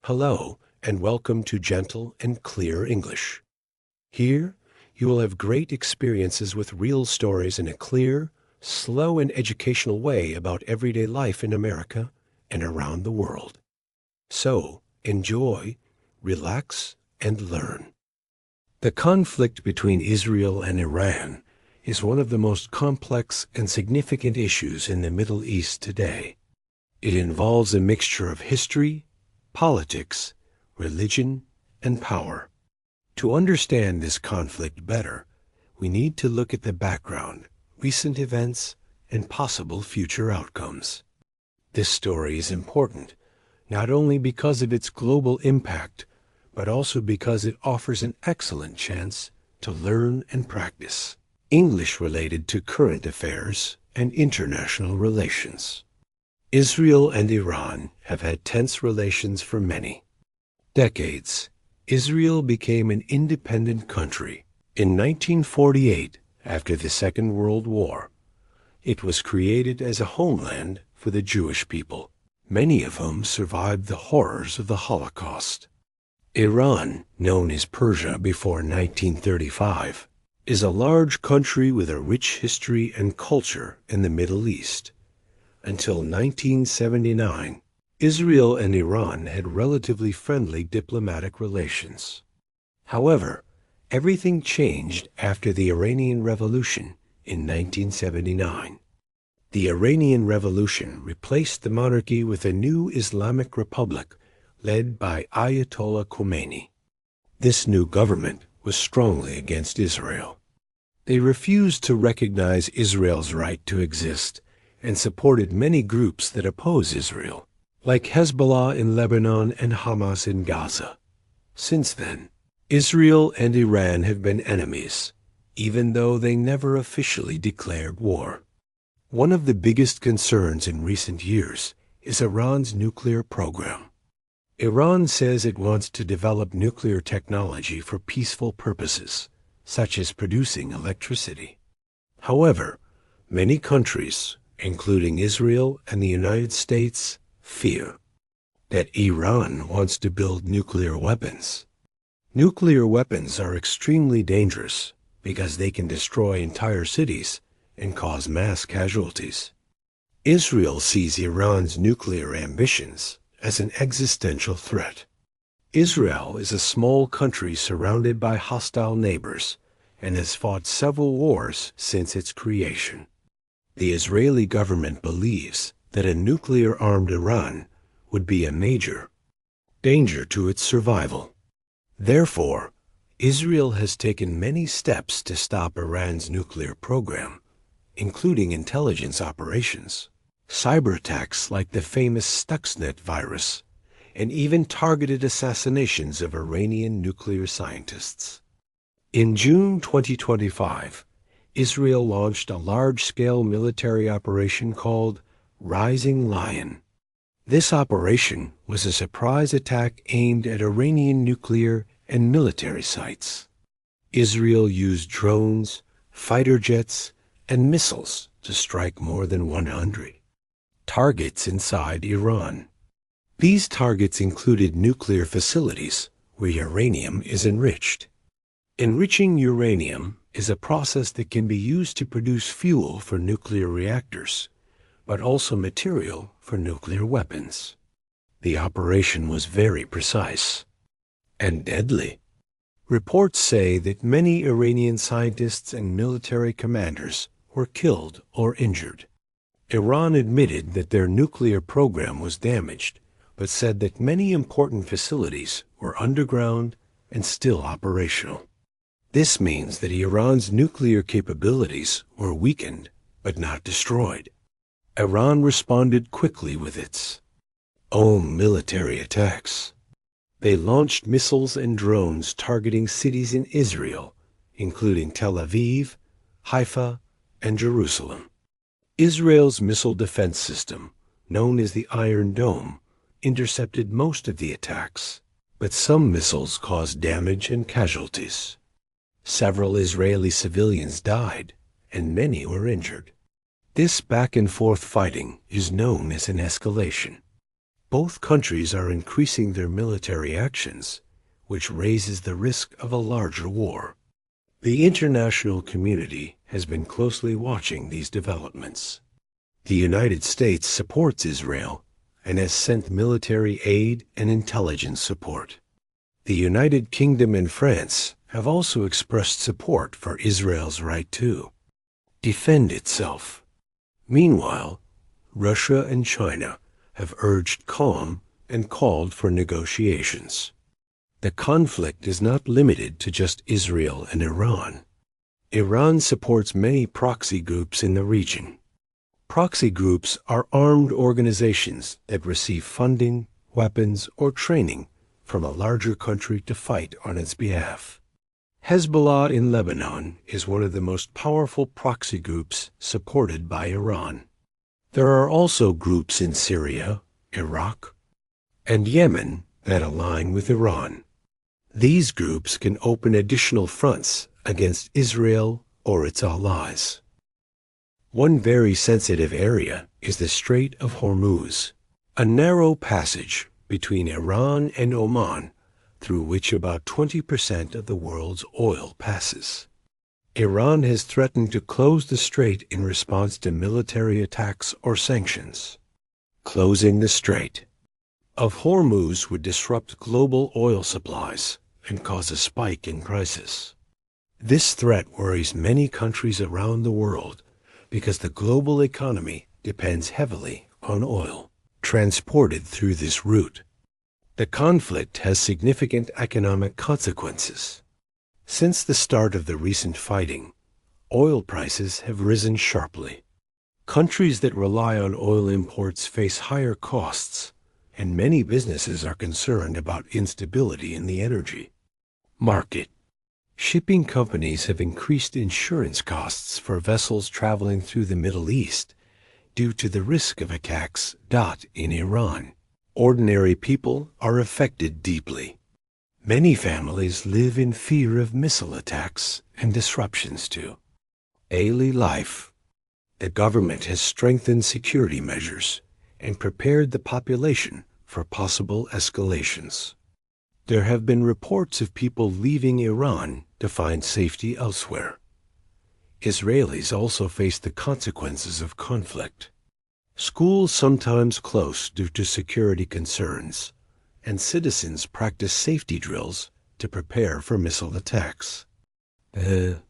Hello, and welcome to Gentle and Clear English. Here, you will have great experiences with real stories in a clear, slow, and educational way about everyday life in America and around the world. So, enjoy, relax, and learn. The conflict between Israel and Iran is one of the most complex and significant issues in the Middle East today. It involves a mixture of history, politics, religion, and power. To understand this conflict better, we need to look at the background, recent events, and possible future outcomes. This story is important, not only because of its global impact, but also because it offers an excellent chance to learn and practice English related to current affairs and international relations. Israel and Iran have had tense relations for many decades. Israel became an independent country in 1948 after the Second World War. It was created as a homeland for the Jewish people, many of whom survived the horrors of the Holocaust. Iran, known as Persia before 1935, is a large country with a rich history and culture in the Middle East. Until 1979, Israel and Iran had relatively friendly diplomatic relations. However, everything changed after the Iranian Revolution in 1979. The Iranian Revolution replaced the monarchy with a new Islamic republic led by Ayatollah Khomeini. This new government was strongly against Israel. They refused to recognize Israel's right to exist and supported many groups that oppose Israel, like Hezbollah in Lebanon and Hamas in Gaza. Since then, Israel and Iran have been enemies, even though they never officially declared war. One of the biggest concerns in recent years is Iran's nuclear program. Iran says it wants to develop nuclear technology for peaceful purposes, such as producing electricity. However, many countries, including Israel and the United States, fear that Iran wants to build nuclear weapons. Nuclear weapons are extremely dangerous because they can destroy entire cities and cause mass casualties. Israel sees Iran's nuclear ambitions as an existential threat. Israel is a small country surrounded by hostile neighbors and has fought several wars since its creation. The Israeli government believes that a nuclear-armed Iran would be a major danger to its survival. Therefore, Israel has taken many steps to stop Iran's nuclear program, including intelligence operations, cyber attacks like the famous Stuxnet virus, and even targeted assassinations of Iranian nuclear scientists. In June 2025, Israel launched a large-scale military operation called Rising Lion. This operation was a surprise attack aimed at Iranian nuclear and military sites. Israel used drones, fighter jets, and missiles to strike more than 100 targets inside Iran. These targets included nuclear facilities where uranium is enriched. Enriching uranium is a process that can be used to produce fuel for nuclear reactors, but also material for nuclear weapons. The operation was very precise and deadly. Reports say that many Iranian scientists and military commanders were killed or injured. Iran admitted that their nuclear program was damaged, but said that many important facilities were underground and still operational. This means that Iran's nuclear capabilities were weakened, but not destroyed. Iran responded quickly with its own military attacks. They launched missiles and drones targeting cities in Israel, including Tel Aviv, Haifa, and Jerusalem. Israel's missile defense system, known as the Iron Dome, intercepted most of the attacks, but some missiles caused damage and casualties. Several Israeli civilians died, and many were injured. This back-and-forth fighting is known as an escalation. Both countries are increasing their military actions, which raises the risk of a larger war. The international community has been closely watching these developments. The United States supports Israel and has sent military aid and intelligence support. The United Kingdom and France have also expressed support for Israel's right to defend itself. Meanwhile, Russia and China have urged calm and called for negotiations. The conflict is not limited to just Israel and Iran. Iran supports many proxy groups in the region. Proxy groups are armed organizations that receive funding, weapons, or training from a larger country to fight on its behalf. Hezbollah in Lebanon is one of the most powerful proxy groups supported by Iran. There are also groups in Syria, Iraq, and Yemen that align with Iran. These groups can open additional fronts against Israel or its allies. One very sensitive area is the Strait of Hormuz, a narrow passage between Iran and Oman through which about 20% of the world's oil passes. Iran has threatened to close the strait in response to military attacks or sanctions. Closing the Strait of Hormuz would disrupt global oil supplies and cause a spike in prices. This threat worries many countries around the world because the global economy depends heavily on oil transported through this route. The conflict has significant economic consequences. Since the start of the recent fighting, oil prices have risen sharply. Countries that rely on oil imports face higher costs, and many businesses are concerned about instability in the energy market. Shipping companies have increased insurance costs for vessels traveling through the Middle East due to the risk of attacks in Iran. Ordinary people are affected deeply. Many families live in fear of missile attacks and disruptions to daily life. The government has strengthened security measures and prepared the population for possible escalations. There have been reports of people leaving Iran to find safety elsewhere. Israelis also face the consequences of conflict. Schools sometimes close due to security concerns, and citizens practice safety drills to prepare for missile attacks. The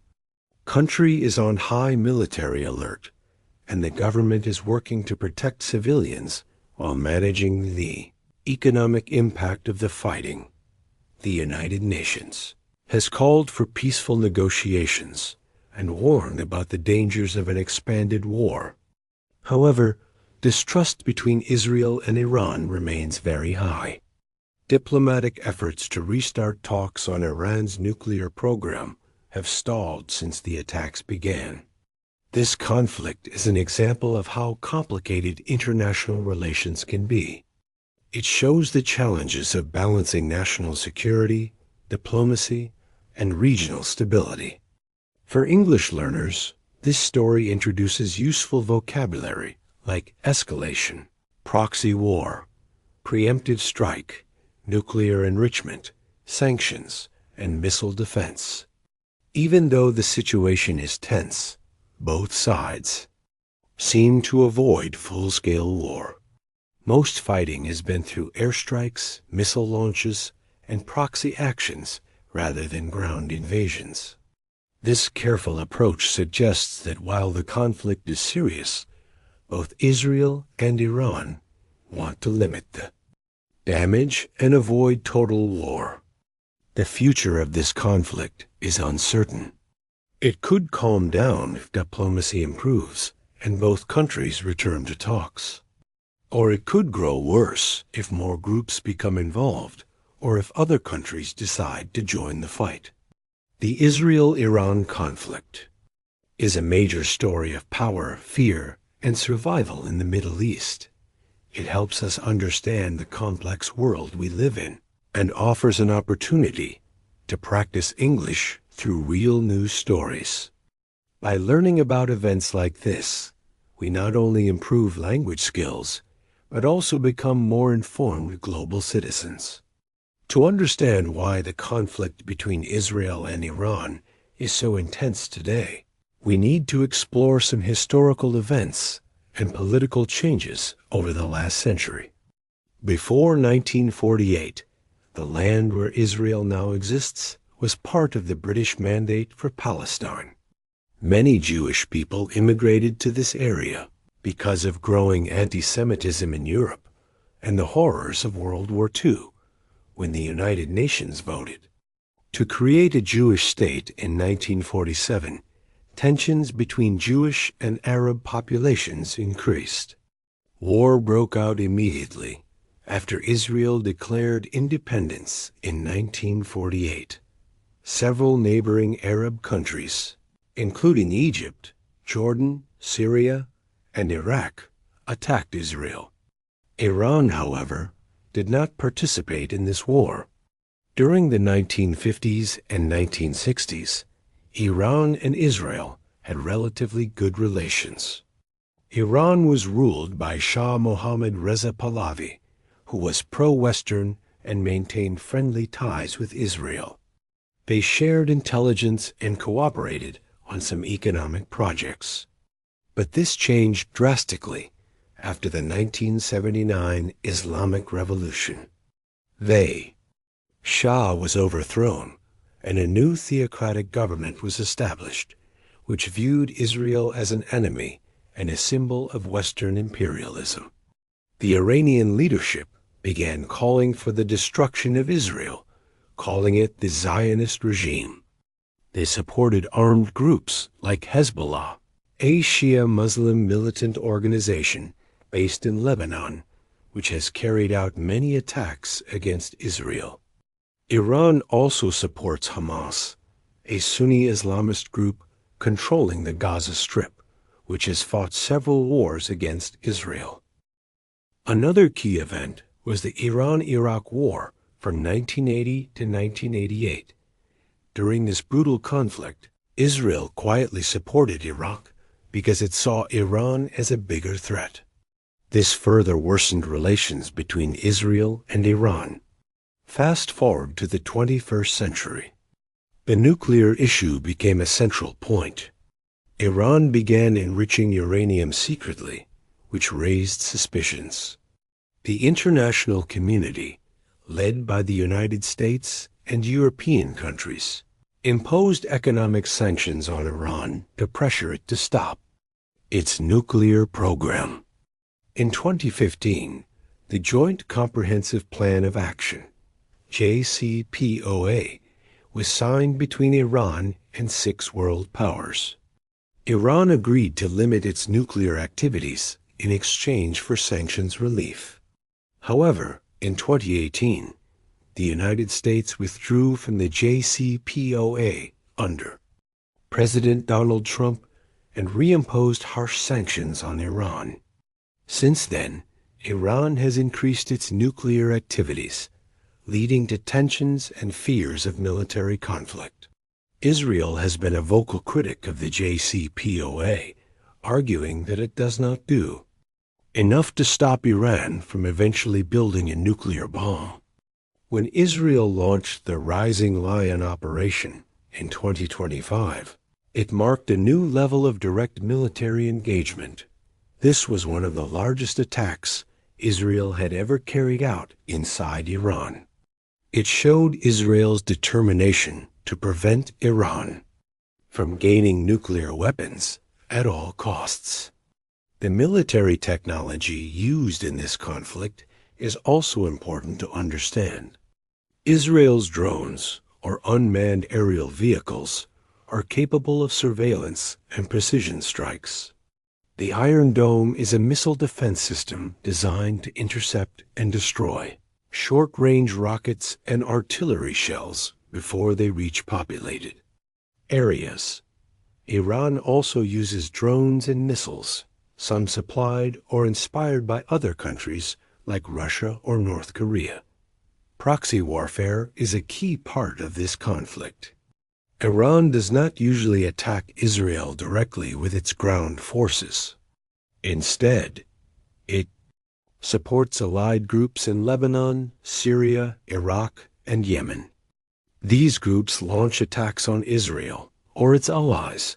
country is on high military alert, and the government is working to protect civilians while managing the economic impact of the fighting. The United Nations has called for peaceful negotiations and warned about the dangers of an expanded war. However, distrust between Israel and Iran remains very high. Diplomatic efforts to restart talks on Iran's nuclear program have stalled since the attacks began. This conflict is an example of how complicated international relations can be. It shows the challenges of balancing national security, diplomacy, and regional stability. For English learners, this story introduces useful vocabulary like escalation, proxy war, preemptive strike, nuclear enrichment, sanctions, and missile defense. Even though the situation is tense, both sides seem to avoid full-scale war. Most fighting has been through airstrikes, missile launches, and proxy actions rather than ground invasions. This careful approach suggests that while the conflict is serious, both Israel and Iran want to limit the damage and avoid total war. The future of this conflict is uncertain. It could calm down if diplomacy improves and both countries return to talks. Or it could grow worse if more groups become involved or if other countries decide to join the fight. The Israel-Iran conflict is a major story of power, fear, and survival in the Middle East. It helps us understand the complex world we live in and offers an opportunity to practice English through real news stories. By learning about events like this, we not only improve language skills, but also become more informed global citizens. To understand why the conflict between Israel and Iran is so intense today, we need to explore some historical events and political changes over the last century. Before 1948, the land where Israel now exists was part of the British Mandate for Palestine. Many Jewish people immigrated to this area because of growing anti-Semitism in Europe and the horrors of World War II, when the United Nations voted to create a Jewish state in 1947. Tensions between Jewish and Arab populations increased. War broke out immediately after Israel declared independence in 1948. Several neighboring Arab countries, including Egypt, Jordan, Syria, and Iraq, attacked Israel. Iran, however, did not participate in this war. During the 1950s and 1960s, Iran and Israel had relatively good relations. Iran was ruled by Shah Mohammad Reza Pahlavi, who was pro-Western and maintained friendly ties with Israel. They shared intelligence and cooperated on some economic projects. But this changed drastically after the 1979 Islamic Revolution. Shah was overthrown, and a new theocratic government was established, which viewed Israel as an enemy and a symbol of Western imperialism. The Iranian leadership began calling for the destruction of Israel, calling it the Zionist regime. They supported armed groups like Hezbollah, a Shia Muslim militant organization based in Lebanon, which has carried out many attacks against Israel. Iran also supports Hamas, a Sunni Islamist group controlling the Gaza Strip, which has fought several wars against Israel. Another key event was the Iran-Iraq War from 1980 to 1988. During this brutal conflict, Israel quietly supported Iraq because it saw Iran as a bigger threat. This further worsened relations between Israel and Iran. Fast forward to the 21st century. The nuclear issue became a central point. Iran began enriching uranium secretly, which raised suspicions. The international community, led by the United States and European countries, imposed economic sanctions on Iran to pressure it to stop its nuclear program. In 2015, the Joint Comprehensive Plan of Action, JCPOA, was signed between Iran and 6 world powers. Iran agreed to limit its nuclear activities in exchange for sanctions relief. However, in 2018, the United States withdrew from the JCPOA under President Donald Trump and reimposed harsh sanctions on Iran. Since then, Iran has increased its nuclear activities, leading to tensions and fears of military conflict. Israel has been a vocal critic of the JCPOA, arguing that it does not do enough to stop Iran from eventually building a nuclear bomb. When Israel launched the Rising Lion operation in 2025, it marked a new level of direct military engagement. This was one of the largest attacks Israel had ever carried out inside Iran. It showed Israel's determination to prevent Iran from gaining nuclear weapons at all costs. The military technology used in this conflict is also important to understand. Israel's drones, or unmanned aerial vehicles, are capable of surveillance and precision strikes. The Iron Dome is a missile defense system designed to intercept and destroy short-range rockets and artillery shells before they reach populated areas. Iran also uses drones and missiles, some supplied or inspired by other countries like Russia or North Korea. Proxy warfare is a key part of this conflict. Iran does not usually attack Israel directly with its ground forces. Instead, it supports allied groups in Lebanon, Syria, Iraq, and Yemen. These groups launch attacks on Israel or its allies,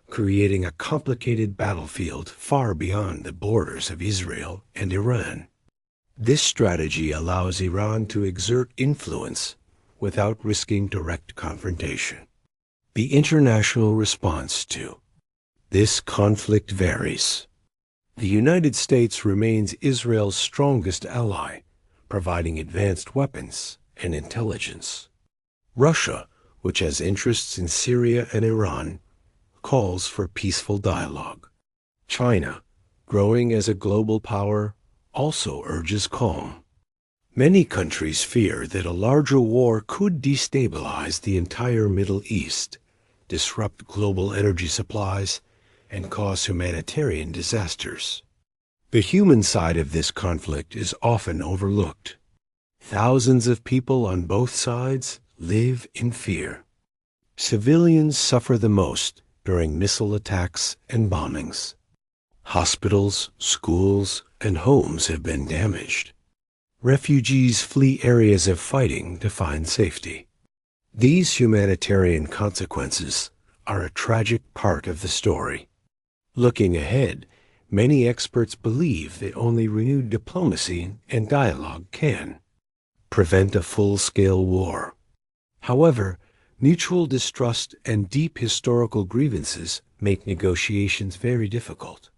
creating a complicated battlefield far beyond the borders of Israel and Iran. This strategy allows Iran to exert influence without risking direct confrontation. The international response to this conflict varies. The United States remains Israel's strongest ally, providing advanced weapons and intelligence. Russia, which has interests in Syria and Iran, calls for peaceful dialogue. China, growing as a global power, also urges calm. Many countries fear that a larger war could destabilize the entire Middle East, disrupt global energy supplies, and cause humanitarian disasters. The human side of this conflict is often overlooked. Thousands of people on both sides live in fear. Civilians suffer the most during missile attacks and bombings. Hospitals, schools, and homes have been damaged. Refugees flee areas of fighting to find safety. These humanitarian consequences are a tragic part of the story. Looking ahead, many experts believe that only renewed diplomacy and dialogue can prevent a full-scale war. However, mutual distrust and deep historical grievances make negotiations very difficult.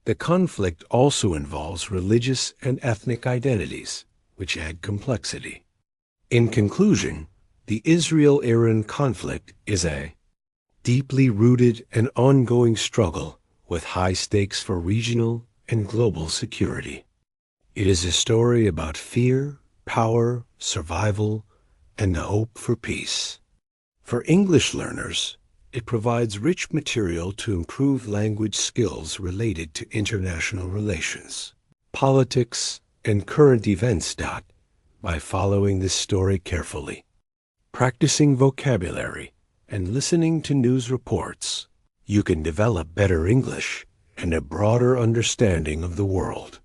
The conflict also involves religious and ethnic identities, which add complexity. In conclusion, the Israel-Iran conflict is a deeply rooted and ongoing struggle with high stakes for regional and global security. It is a story about fear, power, survival, and the hope for peace. For English learners, it provides rich material to improve language skills related to international relations, politics, and current events. By following this story carefully, practicing vocabulary, and listening to news reports, you can develop better English and a broader understanding of the world.